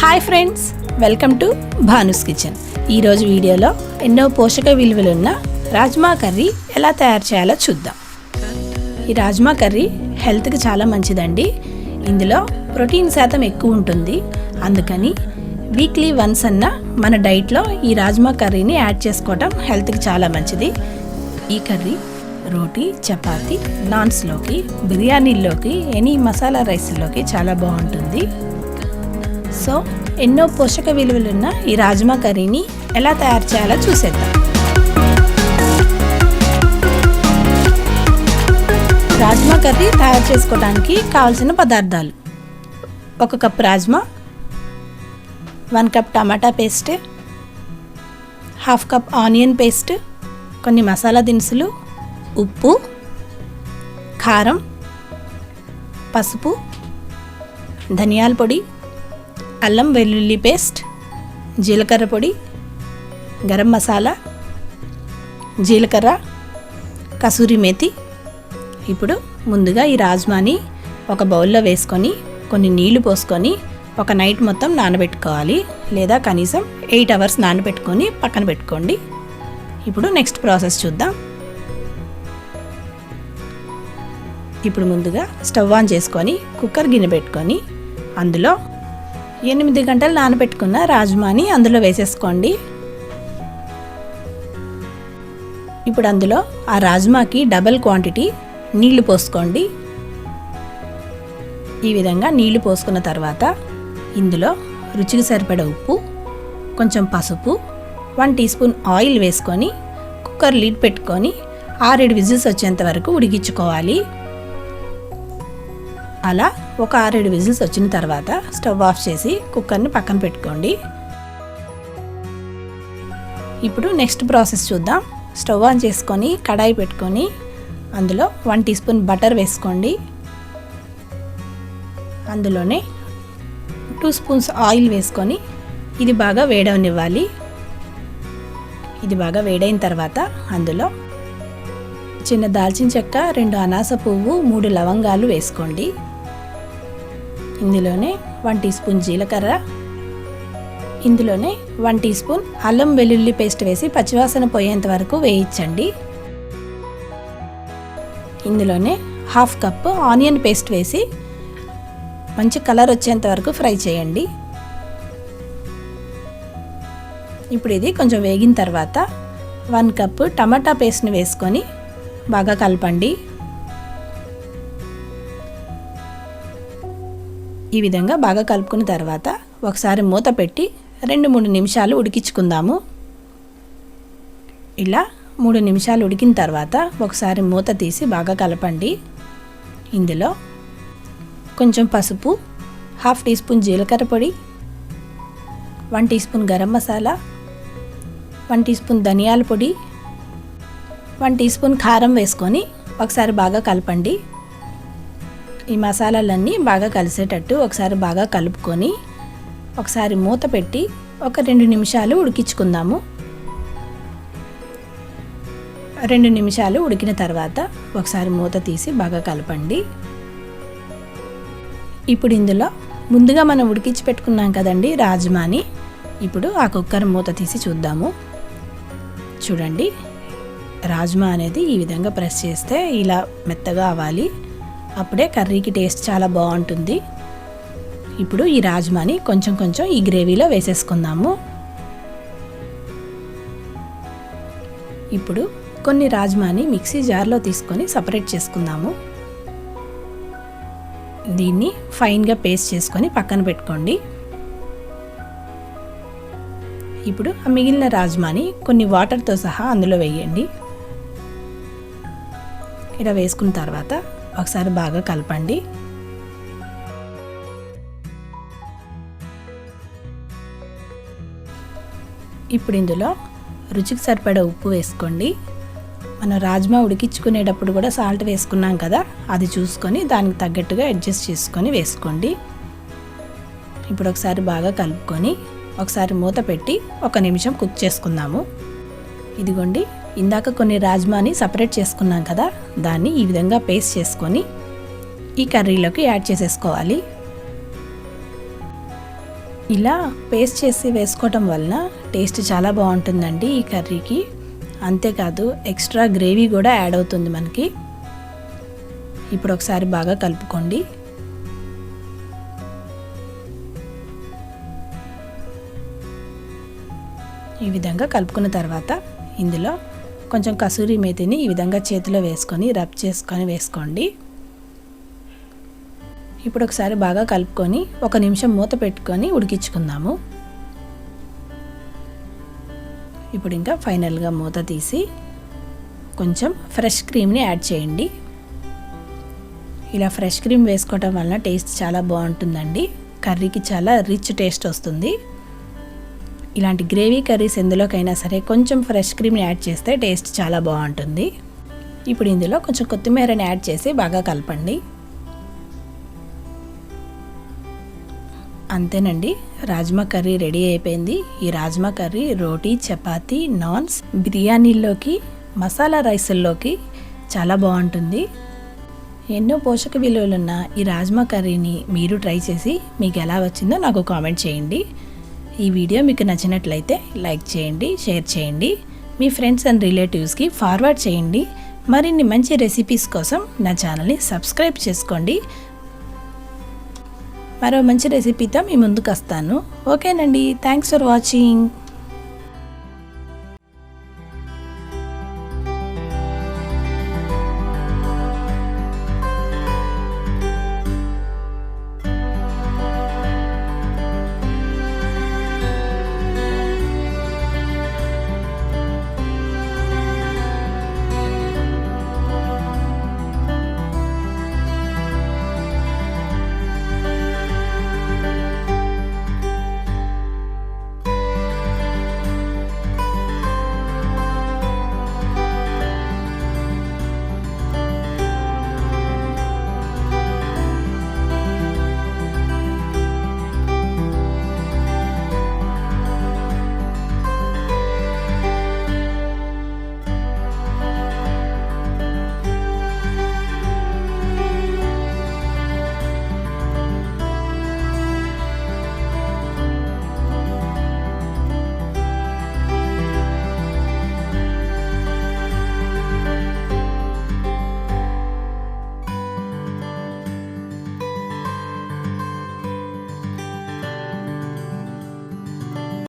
Hi friends, welcome to Bhanu's kitchen. ఈరోజు వీడియోలో ఎన్నో పోషక విలువలున్న రాజ్మా కర్రీ ఎలా తయారు చేయాలో చూద్దాం. ఈ రాజ్మా కర్రీ హెల్త్కి చాలా మంచిదండి. ఇందులో ప్రోటీన్ శాతం ఎక్కువ ఉంటుంది. అందుకని వీక్లీ వన్స్ అన్న మన డైట్లో ఈ రాజ్మా కర్రీని యాడ్ చేసుకోవటం హెల్త్కి చాలా మంచిది. ఈ కర్రీ రోటీ, చపాతీ, నాన్స్లోకి, బిర్యానీల్లోకి, ఎనీ మసాలా రైస్లోకి చాలా బాగుంటుంది. సో ఎన్నో పోషక విలువలున్న ఈ రాజ్మా కర్రీని ఎలా తయారు చేయాలో చూసేద్దాం. రాజ్మా కర్రీ తయారు చేసుకోవడానికి కావాల్సిన పదార్థాలు: 1 కప్ రాజ్మా, 1 కప్ టమాటా పేస్ట్, 1/2 కప్ ఆనియన్ పేస్ట్, కొన్ని మసాలా దినుసులు, ఉప్పు, కారం, పసుపు, ధనియాల పొడి, అల్లం వెల్లుల్లి పేస్ట్, జీలకర్ర పొడి, గరం మసాలా, జీలకర్ర, కసూరి మేతి. ఇప్పుడు ముందుగా ఈ రాజ్మాని ఒక బౌల్లో వేసుకొని కొన్ని నీళ్లు పోసుకొని ఒక నైట్ మొత్తం నానబెట్టుకోవాలి, లేదా కనీసం 8 అవర్స్ నానబెట్టుకొని పక్కన పెట్టుకోండి. ఇప్పుడు నెక్స్ట్ ప్రాసెస్ చూద్దాం. ఇప్పుడు ముందుగా స్టవ్ ఆన్ చేసుకొని కుక్కర్ గిన్నె పెట్టుకొని అందులో 8 గంటలు నానబెట్టుకున్న రాజ్మాని అందులో వేసేసుకోండి. ఇప్పుడు అందులో ఆ రాజ్మాకి డబల్ క్వాంటిటీ నీళ్లు పోసుకోండి. ఈ విధంగా నీళ్లు పోసుకున్న తర్వాత ఇందులో రుచికి సరిపడా ఉప్పు, కొంచెం పసుపు, 1 టీ స్పూన్ ఆయిల్ వేసుకొని కుక్కర్ లిడ్ పెట్టుకొని 6-7 విజిల్స్ వచ్చేంత వరకు ఉడికించుకోవాలి. అలా ఒక 6-7 విజిల్స్ వచ్చిన తర్వాత స్టవ్ ఆఫ్ చేసి కుక్కర్ని పక్కన పెట్టుకోండి. ఇప్పుడు నెక్స్ట్ ప్రాసెస్ చూద్దాం. స్టవ్ ఆన్ చేసుకొని కడాయి పెట్టుకొని అందులో 1 టీ స్పూన్ బటర్ వేసుకోండి. అందులోనే 2 స్పూన్స్ ఆయిల్ వేసుకొని ఇది బాగా వేడవనివ్వాలి. ఇది బాగా వేడైన తర్వాత అందులో చిన్న దాల్చిన చెక్క, 2 అనాస పువ్వు, 3 లవంగాలు వేసుకోండి. ఇందులోనే 1 టీ స్పూన్ జీలకర్ర, ఇందులోనే 1 టీ స్పూన్ అల్లం వెల్లుల్లి పేస్ట్ వేసి పచ్చివాసన పోయేంత వరకు వేయించండి. ఇందులోనే 1/2 కప్ ఆనియన్ పేస్ట్ వేసి మంచి కలర్ వచ్చేంత వరకు ఫ్రై చేయండి. ఇప్పుడు ఇది కొంచెం వేగిన తర్వాత 1 కప్ టమాటా పేస్ట్ని వేసుకొని బాగా కలపండి. ఈ విధంగా బాగా కలుపుకున్న తర్వాత ఒకసారి మూత పెట్టి 2-3 నిమిషాలు ఉడికించుకుందాము. ఇలా 3 నిమిషాలు ఉడికిన తర్వాత ఒకసారి మూత తీసి బాగా కలపండి. ఇందులో కొంచెం పసుపు, 1/2 టీ స్పూన్ జీలకర్ర పొడి, 1 teaspoon garam masala, 1 teaspoon ధనియాల పొడి, 1 టీ స్పూన్ కారం వేసుకొని ఒకసారి బాగా కలపండి. ఈ మసాలాలన్నీ బాగా కలిసేటట్టు ఒకసారి బాగా కలుపుకొని ఒకసారి మూత పెట్టి ఒక 2 నిమిషాలు ఉడికించుకుందాము. 2 నిమిషాలు ఉడికిన తర్వాత ఒకసారి మూత తీసి బాగా కలపండి. ఇప్పుడు ఇందులో ముందుగా మనం ఉడికించి పెట్టుకున్నాం కదండి రాజ్మాని. ఇప్పుడు ఆ కుక్కర్ మూత తీసి చూద్దాము. చూడండి, రాజ్మా అనేది ఈ విధంగా ప్రెస్ చేస్తే ఇలా మెత్తగా అవ్వాలి. అప్పుడే కర్రీకి టేస్ట్ చాలా బాగుంటుంది. ఇప్పుడు ఈ రాజ్మాని కొంచెం కొంచెం ఈ గ్రేవీలో వేసేసుకుందాము. ఇప్పుడు కొన్ని రాజ్మాని మిక్సీ జార్లో తీసుకొని సపరేట్ చేసుకుందాము. దీన్ని ఫైన్గా పేస్ట్ చేసుకొని పక్కన పెట్టుకోండి. ఇప్పుడు ఆ మిగిలిన రాజ్మాని కొన్ని వాటర్తో సహా అందులో వేయండి. ఇలా వేసుకున్న తర్వాత ఒకసారి బాగా కలపండి. ఇప్పుడు ఇందులో రుచికి సరిపడా ఉప్పు వేసుకోండి. మనం రాజ్మా ఉడికించుకునేటప్పుడు కూడా సాల్ట్ వేసుకున్నాం కదా, అది చూసుకొని దానికి తగ్గట్టుగా అడ్జస్ట్ చేసుకొని వేసుకోండి. ఇప్పుడు ఒకసారి బాగా కలుపుకొని ఒకసారి మూత పెట్టి 1 నిమిషం కుక్ చేసుకుందాము. ఇదిగోండి, ఇందాక కొన్ని రాజ్మాని సపరేట్ చేసుకున్నాం కదా, దాన్ని ఈ విధంగా పేస్ట్ చేసుకొని ఈ కర్రీలోకి యాడ్ చేసేసుకోవాలి. ఇలా పేస్ట్ చేసి వేసుకోవటం వలన టేస్ట్ చాలా బాగుంటుందండి ఈ కర్రీకి. అంతేకాదు ఎక్స్ట్రా గ్రేవీ కూడా యాడ్ అవుతుంది మనకి. ఇప్పుడు ఒకసారి బాగా కలుపుకోండి. ఈ విధంగా కలుపుకున్న తర్వాత ఇందులో కొంచెం కసూరి మేతిని ఈ విధంగా చేతిలో వేసుకొని రబ్ చేసుకొని వేసుకోండి. ఇప్పుడు ఒకసారి బాగా కలుపుకొని 1 నిమిషం మూత పెట్టుకొని ఉడికించుకుందాము. ఇప్పుడు ఇంకా ఫైనల్గా మూత తీసి కొంచెం ఫ్రెష్ క్రీమ్ని యాడ్ చేయండి. ఇలా ఫ్రెష్ క్రీమ్ వేసుకోవటం వలన టేస్ట్ చాలా బాగుంటుందండి. కర్రీకి చాలా రిచ్ టేస్ట్ వస్తుంది. ఇలాంటి గ్రేవీ కర్రీస్ ఎందులోకైనా సరే కొంచెం ఫ్రెష్ క్రీమ్ని యాడ్ చేస్తే టేస్ట్ చాలా బాగుంటుంది. ఇప్పుడు ఇందులో కొంచెం కొత్తిమీరని యాడ్ చేసి బాగా కలపండి. అంతేనండి, రాజ్మా కర్రీ రెడీ అయిపోయింది. ఈ రాజ్మా కర్రీ రోటీ, చపాతీ, నాన్స్, బిర్యానీల్లోకి, మసాలా రైసుల్లోకి చాలా బాగుంటుంది. ఎన్నో పోషక విలువలున్న ఈ రాజ్మా కర్రీని మీరు ట్రై చేసి మీకు ఎలా వచ్చిందో నాకు కామెంట్ చేయండి. ఈ వీడియో మీకు నచ్చినట్లయితే లైక్ చేయండి, షేర్ చేయండి, మీ ఫ్రెండ్స్ అండ్ రిలేటివ్స్కి ఫార్వర్డ్ చేయండి. మరిన్ని మంచి రెసిపీస్ కోసం నా ఛానల్ని సబ్స్క్రైబ్ చేసుకోండి. మరో మంచి రెసిపీతో మీ ముందుకు వస్తాను. ఓకేనండి, థ్యాంక్స్ ఫర్ వాచింగ్.